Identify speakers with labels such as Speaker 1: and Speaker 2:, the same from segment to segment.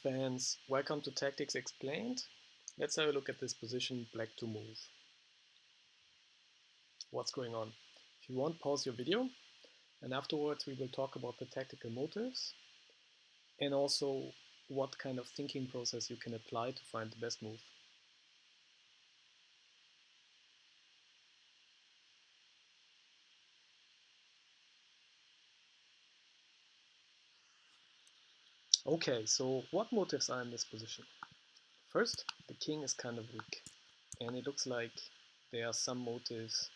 Speaker 1: fans, welcome to Tactics Explained. Let's have a look at this position, black to move. What's going on? If you want, pause your video, and afterwards we will talk about the tactical motives and also what kind of thinking process you can apply to find the best move. Okay, so what motives are in this position? First, the king is kind of weak, and it looks like there are some motives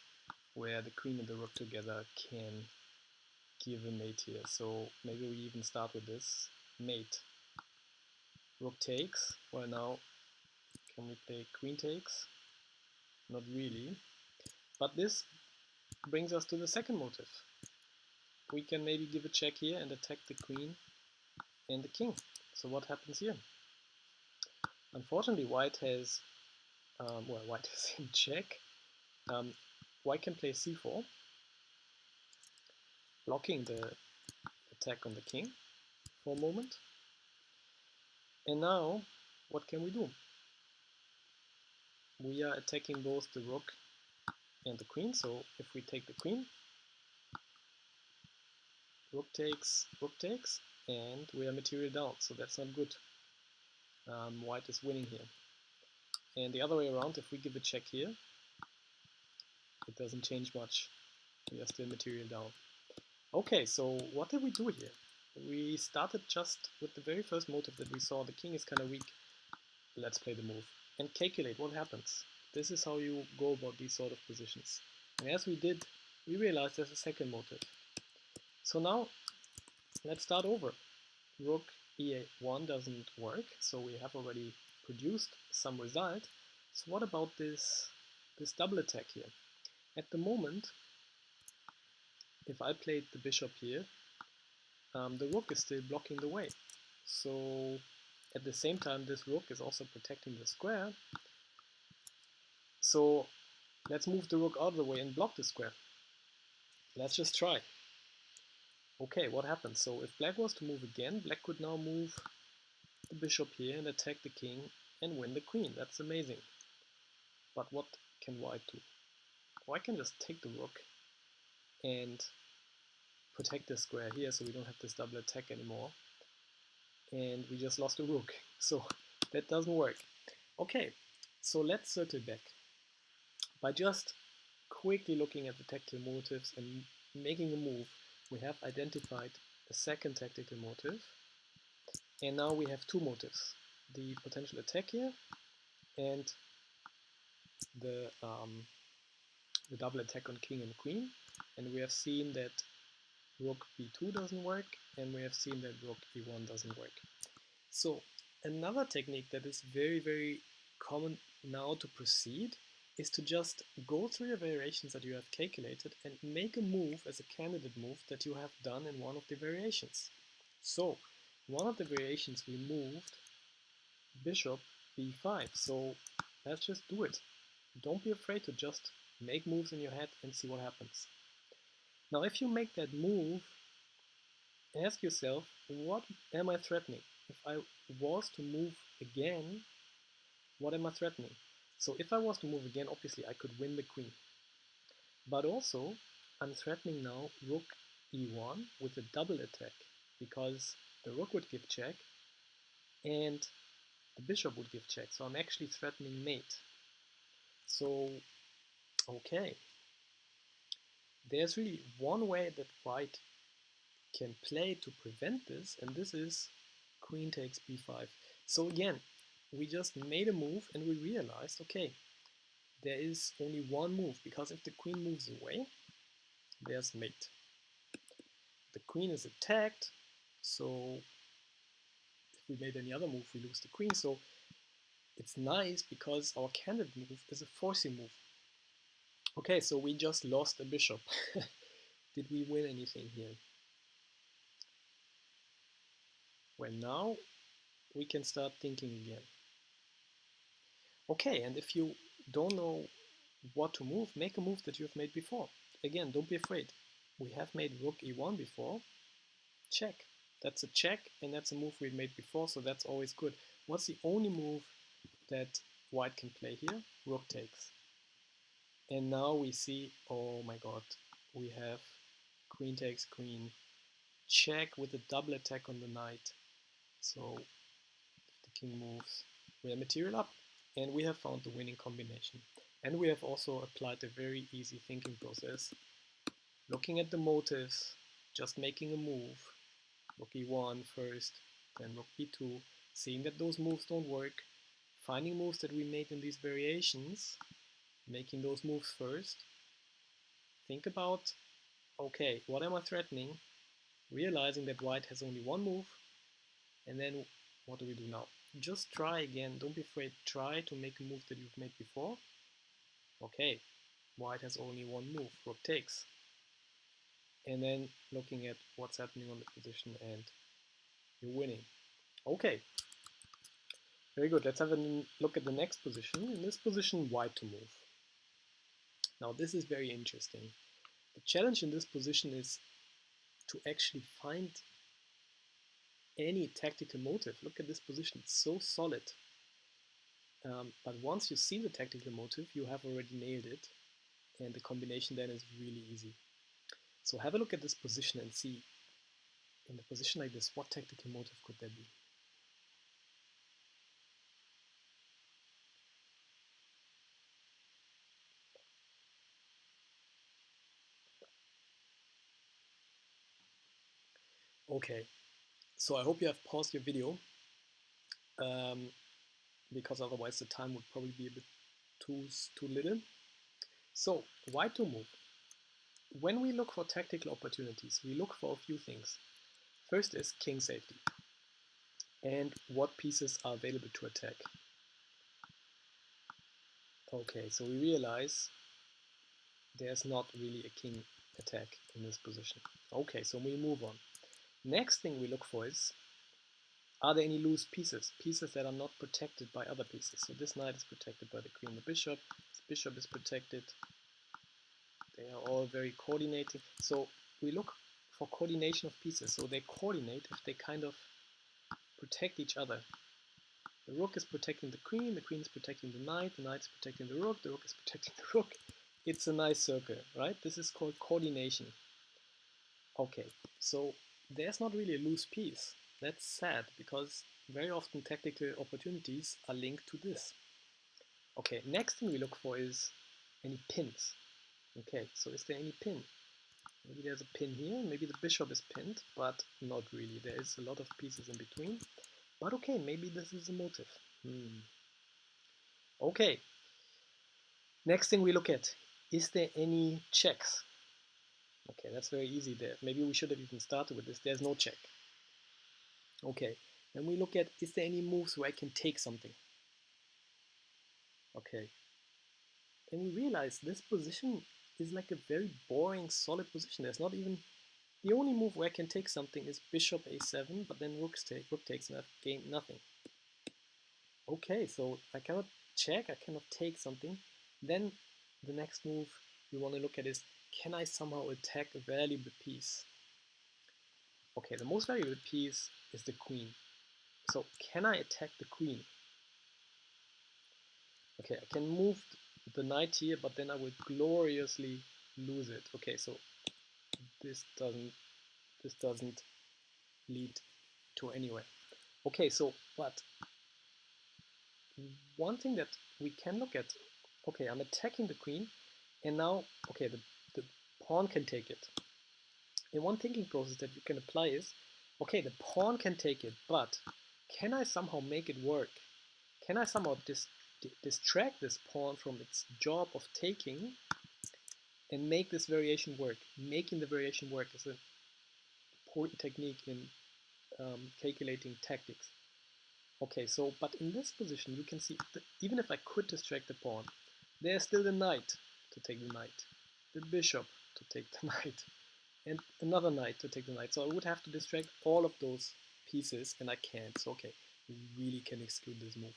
Speaker 1: where the queen and the rook together can give a mate here. So maybe we even start with this mate. Rook takes. Well, now can we play queen takes? Not really. But this brings us to the second motive. We can maybe give a check here and attack the queen and the king. So what happens here? Unfortunately, white has, white is in check. White can play c4, blocking the attack on the king for a moment. And now, what can we do? We are attacking both the rook and the queen, so if we take the queen, rook takes, and we are material down, so that's not good. White is winning here. And the other way around, if we give a check here, it doesn't change much. We are still material down. Okay, so what did we do here? We started just with the very first motive that we saw. The king is kind of weak. Let's play the move and calculate what happens. This is how you go about these sort of positions. And as we did, we realized there's a second motive. So now, let's start over. Rook e1 doesn't work, so we have already produced some result. So what about this double attack here? At the moment, if I played the bishop here, the rook is still blocking the way. So at the same time, this rook is also protecting the square. So let's move the rook out of the way and block the square. Let's just try. Okay, what happens? So if black was to move again, black could now move the bishop here and attack the king and win the queen. That's amazing. But what can white do? White can just take the rook and protect the square here, so we don't have this double attack anymore. And we just lost the rook. So that doesn't work. Okay, so let's circle back. By just quickly looking at the tactical motives and making a move, we have identified a second tactical motive. And now we have two motives. The potential attack here and the double attack on king and queen. And we have seen that rook b2 doesn't work, and we have seen that rook e1 doesn't work. So another technique that is very, very common now to proceed is to just go through your variations that you have calculated and make a move as a candidate move that you have done in one of the variations. So one of the variations we moved bishop b5, so let's just do it. Don't be afraid to just make moves in your head and see what happens. Now if you make that move, ask yourself, what am I threatening? If I was to move again, what am I threatening? So if I was to move again, obviously I could win the queen. But also, I'm threatening now rook e1 with a double attack, because the rook would give check and the bishop would give check. So I'm actually threatening mate. So, okay. There's really one way that white can play to prevent this, and this is queen takes b5. So again, we just made a move and we realized, okay, there is only one move, because if the queen moves away, there's mate. The queen is attacked, so if we made any other move, we lose the queen. So it's nice because our candidate move is a forcing move. Okay, so we just lost a bishop. Did we win anything here? Well, now we can start thinking again. Okay, and if you don't know what to move, make a move that you've made before. Again, don't be afraid. We have made rook e1 before. Check. That's a check, and that's a move we made before, so that's always good. What's the only move that white can play here? Rook takes. And now we see, oh my god, we have queen takes queen, check with a double attack on the knight. So if the king moves, we have material up, and we have found the winning combination. And we have also applied a very easy thinking process, looking at the motives, just making a move, rook e1 first, then rook e2, seeing that those moves don't work, finding moves that we made in these variations, making those moves first, think about, okay, what am I threatening? Realizing that white has only one move, and then what do we do now? Just try again, don't be afraid, try to make a move that you've made before. Okay, white has only one move, rook takes. And then looking at what's happening on the position, and you're winning. Okay, very good. Let's have a look at the next position. In this position, white to move. Now this is very interesting. The challenge in this position is to actually find any tactical motive. Look at this position, it's so solid. But once you see the tactical motive, you have already nailed it, and the combination then is really easy. So have a look at this position and see, in a position like this, what tactical motive could there be? Okay, so I hope you have paused your video, because otherwise the time would probably be a bit too little. So, why to move? When we look for tactical opportunities, we look for a few things. First is king safety, and what pieces are available to attack. Okay, so we realize there's not really a king attack in this position. Okay, so we move on. Next thing we look for is, are there any loose pieces? Pieces that are not protected by other pieces. So this knight is protected by the queen and the bishop. This bishop is protected. They are all very coordinating. So we look for coordination of pieces. So they coordinate if they kind of protect each other. The rook is protecting the queen is protecting the knight is protecting the rook is protecting the rook. It's a nice circle, right? This is called coordination. Okay, so there's not really a loose piece. That's sad, because very often tactical opportunities are linked to this. Okay, next thing we look for is any pins. Okay, so is there any pin? Maybe there's a pin here, maybe the bishop is pinned, but not really. There is a lot of pieces in between. But okay, maybe this is a motive. Okay, next thing we look at, is there any checks? Okay, that's very easy there. Maybe we should have even started with this. There's no check. Okay, then we look at, is there any moves where I can take something? Okay, and we realize this position is like a very boring, solid position. There's not even, the only move where I can take something is bishop a7, but then rook takes, and I've gained nothing. Okay, so I cannot check, I cannot take something. Then the next move we want to look at is, can I somehow attack a valuable piece? Okay, the most valuable piece is the queen. So can I attack the queen? Okay, I can move the knight here, but then I will gloriously lose it. Okay, so this doesn't lead to anywhere. Okay, so but one thing that we can look at, okay, I'm attacking the queen, and now, okay, the pawn can take it. And one thinking process that you can apply is, okay, the pawn can take it, but can I somehow make it work? Can I somehow distract this pawn from its job of taking and make this variation work? Making the variation work is an important technique in calculating tactics. Okay, so, but in this position, you can see, even if I could distract the pawn, there's still the knight to take the knight, the bishop to take the knight, and another knight to take the knight. So I would have to distract all of those pieces, and I can't. So, okay, we really can exclude this move.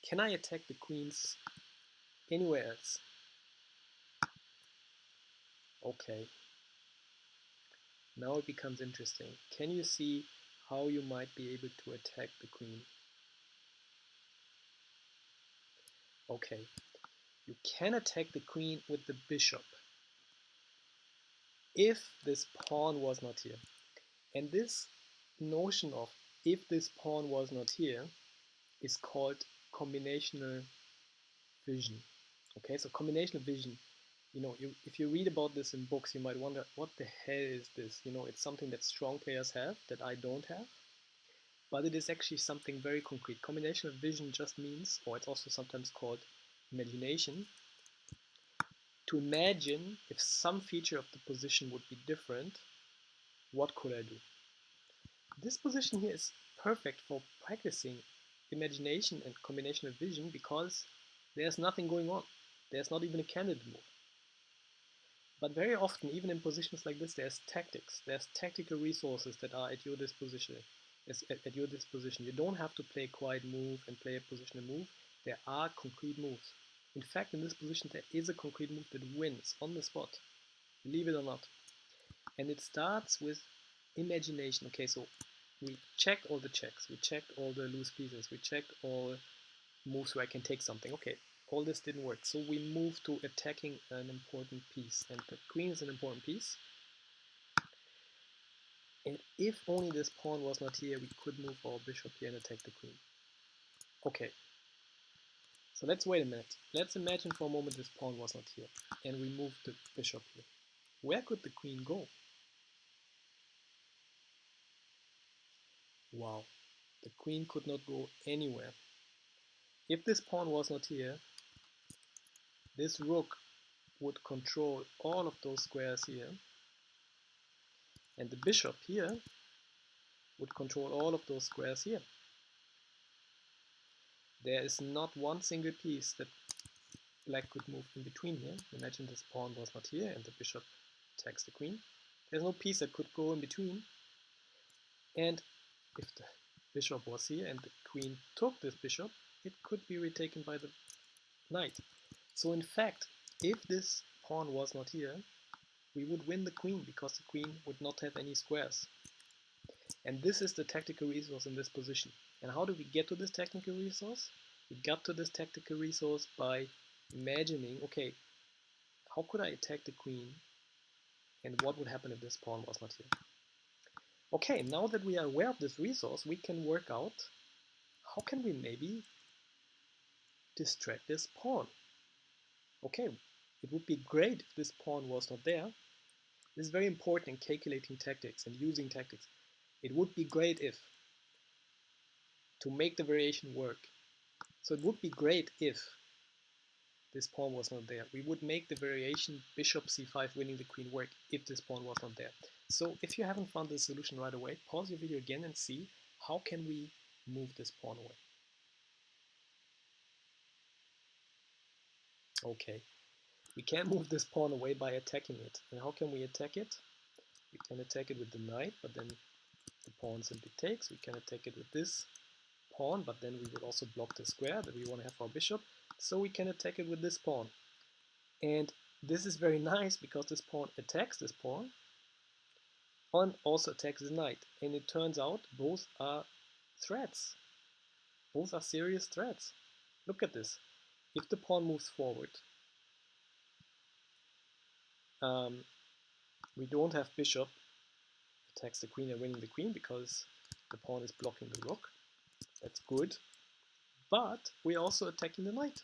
Speaker 1: Can I attack the queens anywhere else? Okay. Now it becomes interesting. Can you see how you might be able to attack the queen. Okay, you can attack the queen with the bishop if this pawn was not here. And this notion of if this pawn was not here is called combinational vision. Okay, so combinational vision, if you read about this in books, you might wonder, what the hell is this? It's something that strong players have that I don't have, but it is actually something very concrete. Combinational vision just means, or it's also sometimes called imagination, to imagine if some feature of the position would be different, what could I do? This position here is perfect for practicing imagination and combinational vision because there's nothing going on. There's not even a candidate move. But very often, even in positions like this, there's tactics. There's tactical resources that are at your disposition. You don't have to play a quiet move and play a positional move. There are concrete moves. In fact, in this position, there is a concrete move that wins on the spot. Believe it or not. And it starts with imagination. Okay, so we checked all the checks. We checked all the loose pieces. We checked all moves where I can take something. Okay, all this didn't work. So we move to attacking an important piece. And the queen is an important piece. And if only this pawn was not here, we could move our bishop here and attack the queen. Okay, so let's wait a minute. Let's imagine for a moment this pawn was not here. And we move the bishop here. Where could the queen go? Wow, the queen could not go anywhere. If this pawn was not here, this rook would control all of those squares here, and the bishop here would control all of those squares here. There is not one single piece that black could move in between here. Imagine this pawn was not here and the bishop attacks the queen. There's no piece that could go in between. And if the bishop was here and the queen took this bishop, it could be retaken by the knight. So in fact, if this pawn was not here, we would win the queen because the queen would not have any squares. And this is the tactical resource in this position. And how do we get to this technical resource? We got to this tactical resource by imagining, okay, how could I attack the queen and what would happen if this pawn was not here? Okay, now that we are aware of this resource, we can work out how can we maybe distract this pawn. Okay, it would be great if this pawn was not there. This is very important in calculating tactics and using tactics. It would be great if, to make the variation work, so it would be great if this pawn was not there. We would make the variation bishop c5 winning the queen work if this pawn was not there. So if you haven't found the solution right away, pause your video again and see how can we move this pawn away. Okay, we can move this pawn away by attacking it. And how can we attack it? We can attack it with the knight, but then the pawn simply takes. We can attack it with this pawn, but then we would also block the square that we want to have for our bishop. So we can attack it with this pawn. And this is very nice because this pawn attacks this pawn and also attacks the knight. And it turns out both are threats. Both are serious threats. Look at this. If the pawn moves forward, we don't have bishop attacks the queen and winning the queen because the pawn is blocking the rook. That's good. But we're also attacking the knight.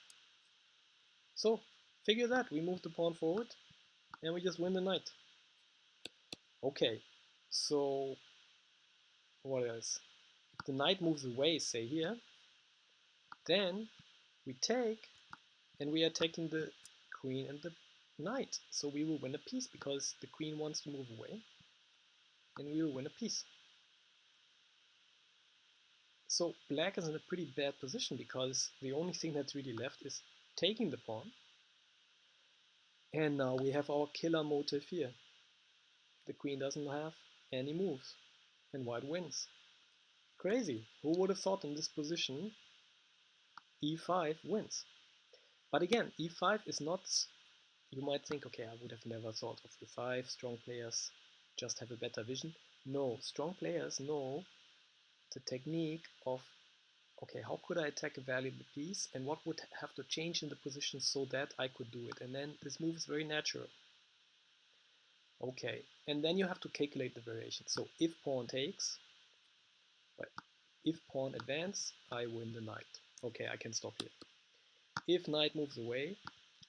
Speaker 1: So figure that. We move the pawn forward and we just win the knight. Okay, so what else? If the knight moves away, say here, then we take and we are taking the queen and the knight. So we will win a piece because the queen wants to move away and we will win a piece. So black is in a pretty bad position because the only thing that's really left is taking the pawn. And now we have our killer motive here. The queen doesn't have any moves and white wins. Crazy. Who would have thought in this position e5 wins? But again, e5 is not, you might think, okay, I would have never thought of e5, strong players just have a better vision. No, strong players know the technique of, okay, how could I attack a valuable piece and what would have to change in the position so that I could do it. And then this move is very natural. Okay, and then you have to calculate the variation. So if pawn takes, right, if pawn advance, I win the knight. Okay, I can stop here. If knight moves away,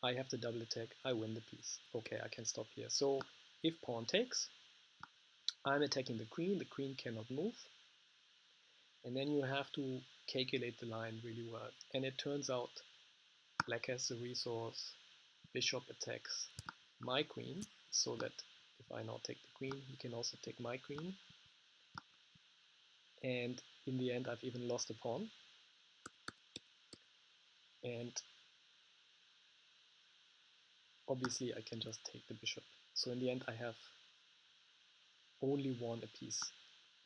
Speaker 1: I have the double attack, I win the piece. Okay, I can stop here. So if pawn takes, I'm attacking the queen cannot move. And then you have to calculate the line really well. And it turns out black has the resource, bishop attacks my queen, so that if I now take the queen, he can also take my queen. And in the end, I've even lost a pawn. And obviously, I can just take the bishop. So in the end, I have only won a piece.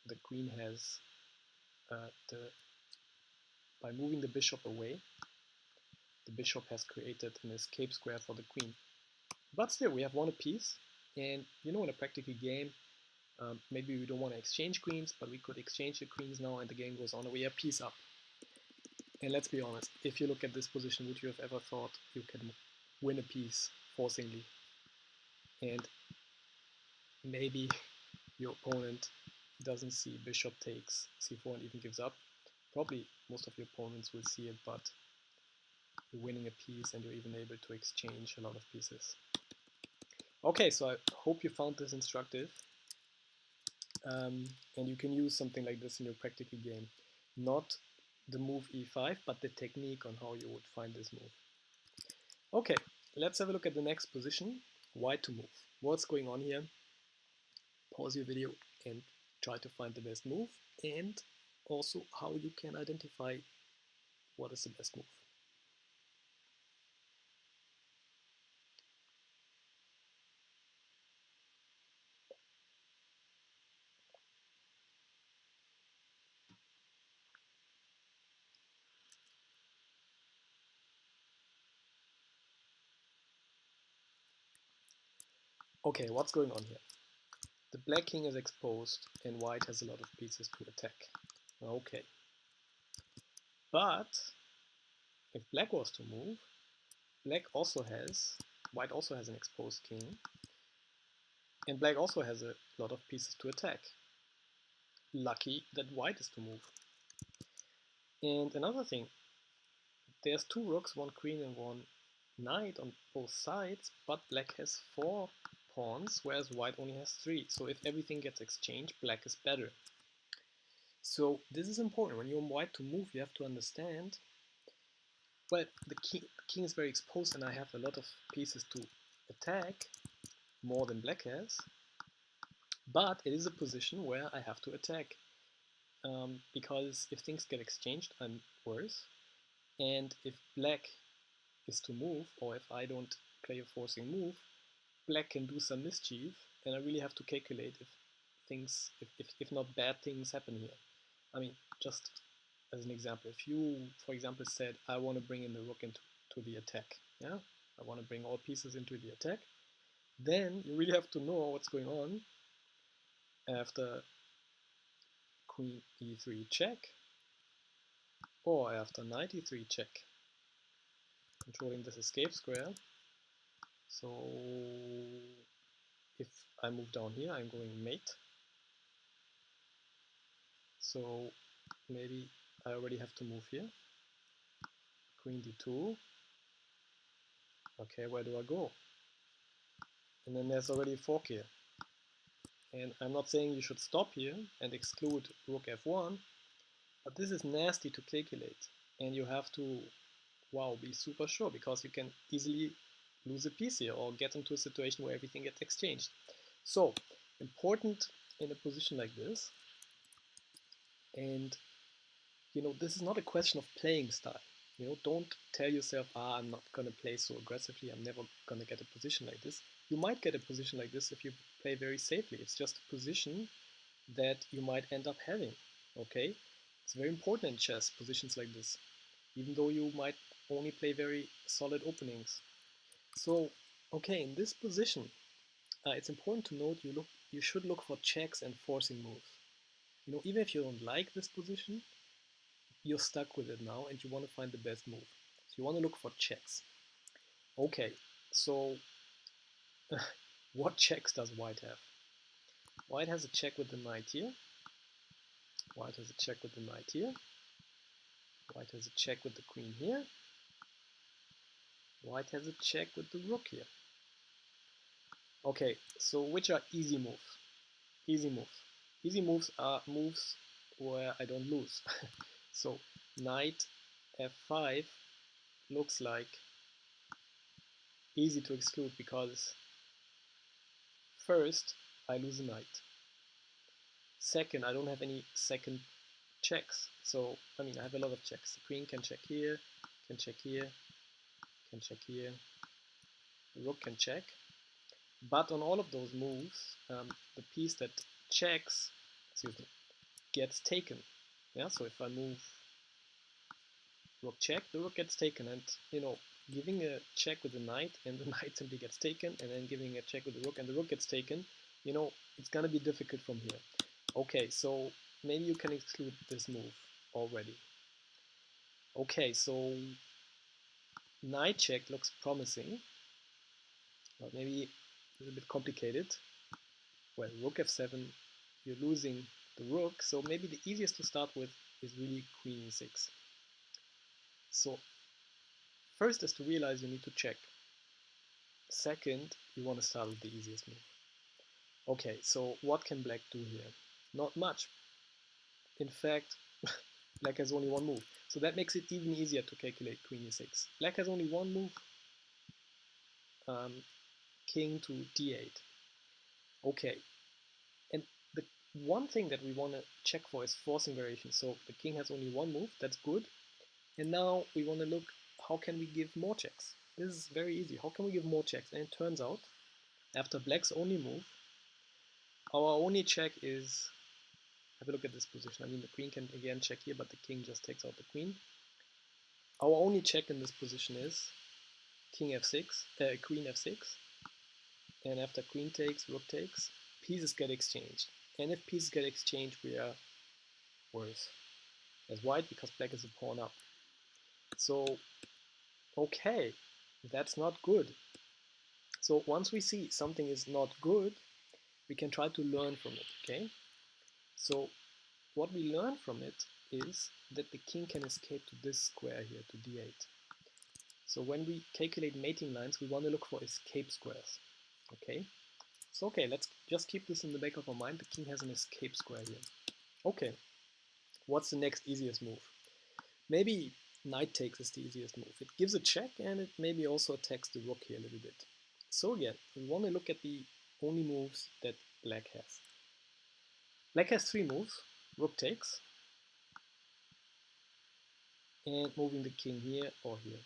Speaker 1: The queen has, by moving the bishop away, the bishop has created an escape square for the queen. But still, we have won a piece. And you know, in a practical game, maybe we don't want to exchange queens, but we could exchange the queens now and the game goes on and we are piece up. And let's be honest, if you look at this position, would you have ever thought you can win a piece forcingly? And maybe your opponent doesn't see bishop takes c4 and even gives up. Probably most of your opponents will see it, but you're winning a piece and you're even able to exchange a lot of pieces. Okay, so I hope you found this instructive. And you can use something like this in your practical game. Not the move e5, but the technique on how you would find this move. Okay, let's have a look at the next position, white to move. What's going on here? Pause your video and try to find the best move, and also how you can identify what is the best move. Okay, what's going on here? The black king is exposed and white has a lot of pieces to attack. Okay. But if black was to move, white also has an exposed king, and black also has a lot of pieces to attack. Lucky that white is to move. And another thing, there's 2 rooks, 1 queen and 1 knight on both sides, but black has 4 pawns, whereas white only has 3. So if everything gets exchanged, black is better. So this is important. When you want white to move, you have to understand, well, the king is very exposed and I have a lot of pieces to attack, more than black has, but it is a position where I have to attack, because if things get exchanged, I'm worse, and if black is to move, or if I don't play a forcing move, black can do some mischief, and I really have to calculate if things, if not bad things happen here. I mean, just as an example, if you, for example, said, I want to bring in the rook into the attack, yeah, I want to bring all pieces into the attack, then you really have to know what's going on after queen e3 check, or after knight e3 check, controlling this escape square. So if I move down here, I'm going mate. So maybe I already have to move here. Queen d2. Okay, where do I go? And then there's already a fork here. And I'm not saying you should stop here and exclude rook f1, but this is nasty to calculate. And you have to, wow, be super sure, because you can easily lose a piece here or get into a situation where everything gets exchanged. So, important in a position like this. And you know, this is not a question of playing style. You know, don't tell yourself, I'm not going to play so aggressively, I'm never going to get a position like this. You might get a position like this if you play very safely. It's just a position that you might end up having, okay? It's very important in chess, positions like this, even though you might only play very solid openings. So, okay, in this position, it's important to note you should look for checks and forcing moves. You know, even if you don't like this position, you're stuck with it now and you want to find the best move. So you want to look for checks. Okay, so what checks does white have? White has a check with the knight here. White has a check with the knight here. White has a check with the queen here. White has a check with the rook here. Okay, so which are easy moves? Easy moves. Easy moves are moves where I don't lose. So knight f5 looks like easy to exclude because first I lose a knight. Second, I don't have any second checks. So I mean I have a lot of checks. The queen can check here, can check here, can check here. The rook can check. But on all of those moves, the piece that checks, excuse me, gets taken. Yeah, so if I move rook check, the rook gets taken, and you know, giving a check with the knight and the knight simply gets taken, and then giving a check with the rook and the rook gets taken, you know, it's gonna be difficult from here. Okay, so maybe you can exclude this move already. Okay, so knight check looks promising, but maybe a little bit complicated. Well, rook f7, you're losing the rook, so maybe the easiest to start with is really queen e6. So first is to realize you need to check. Second, you want to start with the easiest move. Okay, so what can black do here? Not much. In fact, black has only one move. So that makes it even easier to calculate queen e6. Black has only one move, king to d8. Okay, and the one thing that we want to check for is forcing variation. So the king has only one move, that's good. And now we want to look, how can we give more checks? This is very easy. How can we give more checks? And it turns out, after black's only move, our only check is, have a look at this position. I mean, the queen can again check here, but the king just takes out the queen. Our only check in this position is king f6, queen f6. And after queen takes, rook takes, pieces get exchanged. And if pieces get exchanged, we are worse as white because black is a pawn up. So, okay, that's not good. So once we see something is not good, we can try to learn from it, okay? So what we learn from it is that the king can escape to this square here, to d8. So when we calculate mating lines, we want to look for escape squares, okay? So okay, let's just keep this in the back of our mind. The king has an escape square here. Okay, what's the next easiest move? Maybe knight takes is the easiest move. It gives a check and it maybe also attacks the rook here a little bit. So again, we want to look at the only moves that black has. Black has three moves: rook takes, and moving the king here or here.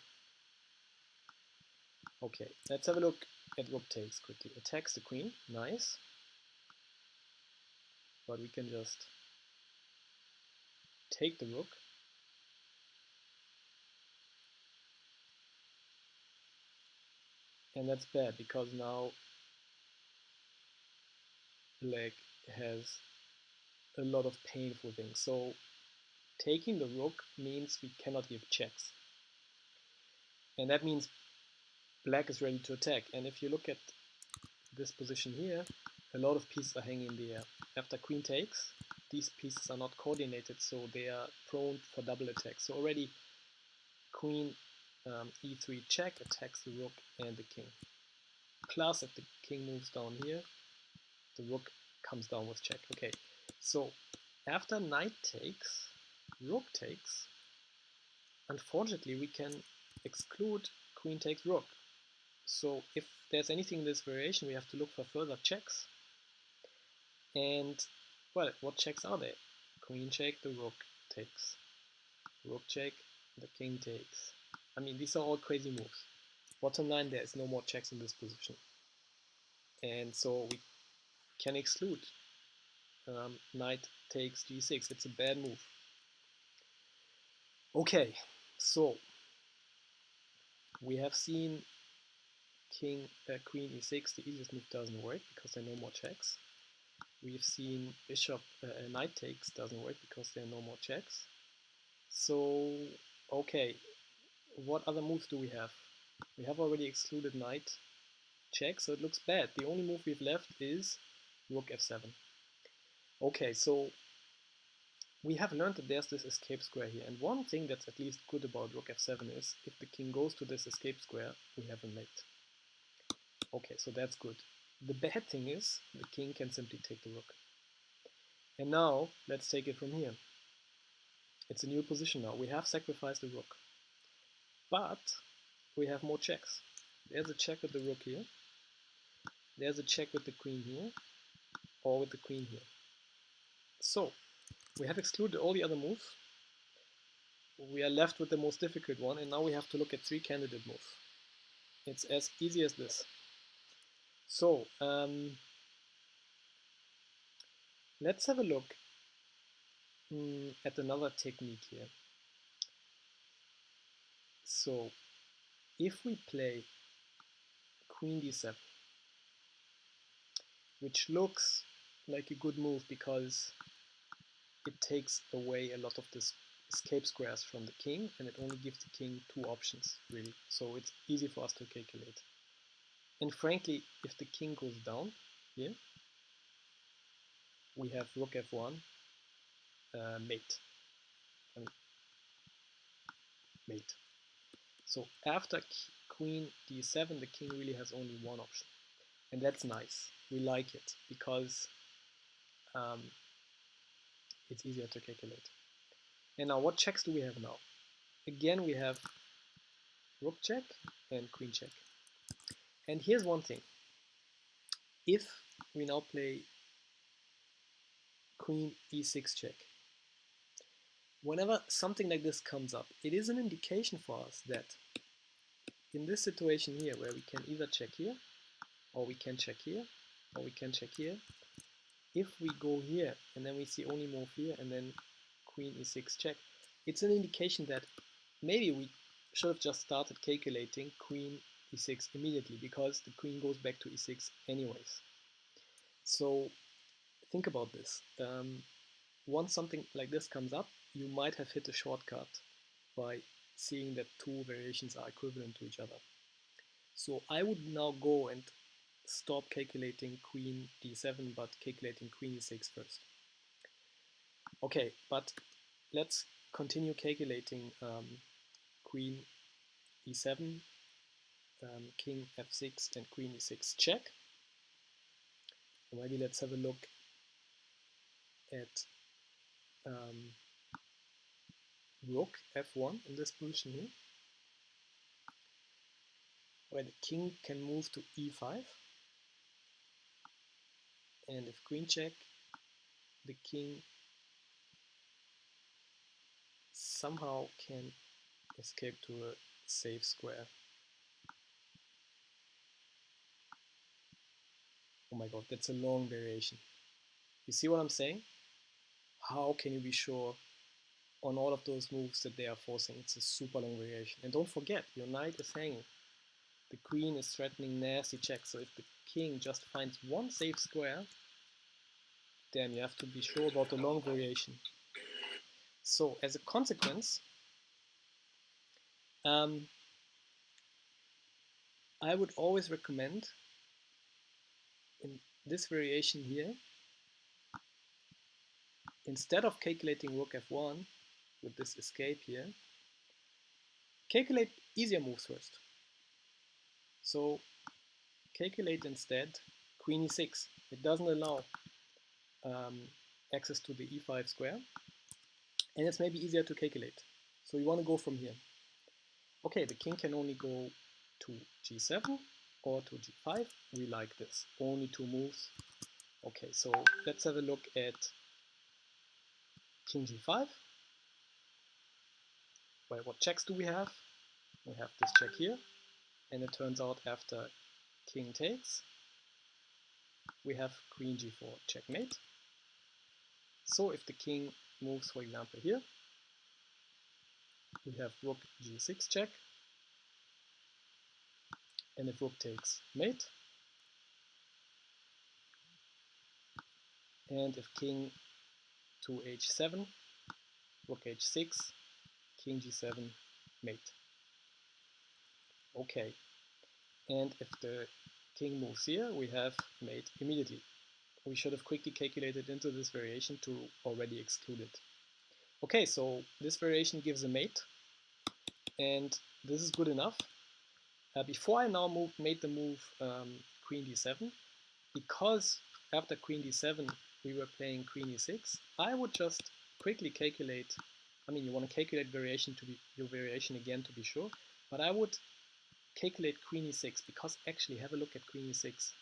Speaker 1: Okay, let's have a look at rook takes quickly. Attacks the queen, nice. But we can just take the rook. And that's bad because now black has a lot of painful things. So taking the rook means we cannot give checks. And that means black is ready to attack. And if you look at this position here, a lot of pieces are hanging in the air. After queen takes, these pieces are not coordinated, so they are prone for double attack. So already queen e3 check attacks the rook and the king. Plus, if the king moves down here, the rook comes down with check. Okay, so after knight takes, rook takes, unfortunately we can exclude queen takes rook. So if there's anything in this variation, we have to look for further checks. And, well, what checks are there? Queen check, the rook takes. Rook check, the king takes. I mean, these are all crazy moves. Bottom line, there is no more checks in this position. And so we can exclude knight takes g6. It's a bad move. Okay, so we have seen queen e6. The easiest move doesn't work because there are no more checks. We've seen bishop knight takes doesn't work because there are no more checks. So, okay, what other moves do we have? We have already excluded knight check, so it looks bad. The only move we've left is rook f7. Okay, so we have learned that there's this escape square here, and one thing that's at least good about rook f7 is if the king goes to this escape square, we have a mate. Okay, so that's good. The bad thing is the king can simply take the rook. And now let's take it from here. It's a new position now. We have sacrificed the rook, but we have more checks. There's a check with the rook here. There's a check with the queen here, or with the queen here. So we have excluded all the other moves. We are left with the most difficult one, and now we have to look at 3 candidate moves. It's as easy as this. So let's have a look at another technique here. So if we play queen d7, which looks like a good move because it takes away a lot of this escape squares from the king, and it only gives the king 2 options, really. So it's easy for us to calculate. And frankly, if the king goes down here, we have rook f1, mate. I mean, mate. So after queen d7, the king really has only one option. And that's nice. We like it because it's easier to calculate. And now what checks do we have now? Again, we have rook check and queen check. And here's one thing. If we now play queen e6 check, whenever something like this comes up, it is an indication for us that in this situation here, where we can either check here, or we can check here, or we can check here, if we go here and then we see only move here and then queen e6 check, it's an indication that maybe we should have just started calculating queen e6 immediately, because the queen goes back to e6 anyways. So think about this. Once something like this comes up, you might have hit a shortcut by seeing that 2 variations are equivalent to each other. So I would now go and stop calculating queen d7, but calculating queen e6 first. Okay, but let's continue calculating queen e7, king f6, and queen e6 check. Maybe let's have a look at rook f1 in this position here, where the king can move to e5, and if queen check, the king somehow can escape to a safe square. Oh my god, that's a long variation. You see what I'm saying? How can you be sure on all of those moves that they are forcing? It's a super long variation. And don't forget, your knight is hanging. The queen is threatening nasty checks, so if the king just finds one safe square, damn, you have to be sure about the long variation. So as a consequence, I would always recommend in this variation here, instead of calculating rook f1 with this escape here, calculate easier moves first. So calculate instead queen e6. It doesn't allow access to the e5 square, and it's maybe easier to calculate. So you want to go from here. Okay, the king can only go to g7 or to g5. We like this. Only 2 moves. Okay, so let's have a look at king g5. Well, what checks do we have? We have this check here, and it turns out after king takes, we have queen g4 checkmate. So if the king moves, for example, here, we have rook g6 check, and if rook takes mate, And if king to h7, rook h6, king g7, mate. Okay, and if the king moves here, we have mate immediately. We should have quickly calculated into this variation to already exclude it. Okay, so this variation gives a mate, and this is good enough. Before I now made the move queen d7, because after queen d7 we were playing queen e6, I would just quickly calculate. I mean, you want to calculate variation to be your variation again to be sure, but I would calculate queen e6 because actually have a look at queen e6.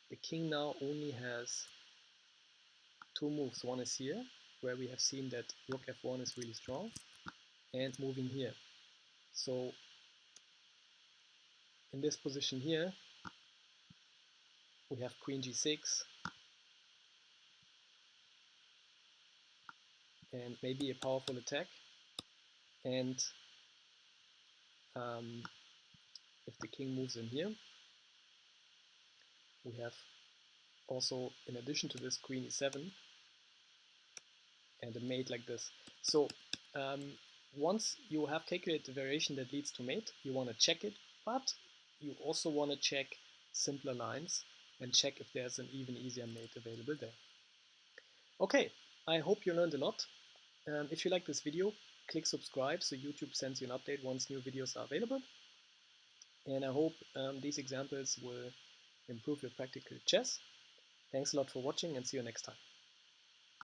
Speaker 1: The king now only has two moves. One is here, where we have seen that rook f1 is really strong, and moving here. So in this position here, we have queen g6, and maybe a powerful attack. And if the king moves in here, we have also, in addition to this, queen e7 and a mate like this. So once you have calculated the variation that leads to mate, you want to check it, but you also want to check simpler lines and check if there's an even easier mate available there. Okay, I hope you learned a lot. If you like this video, click subscribe so YouTube sends you an update once new videos are available. And I hope these examples will improve your practical chess. Thanks a lot for watching and see you next time.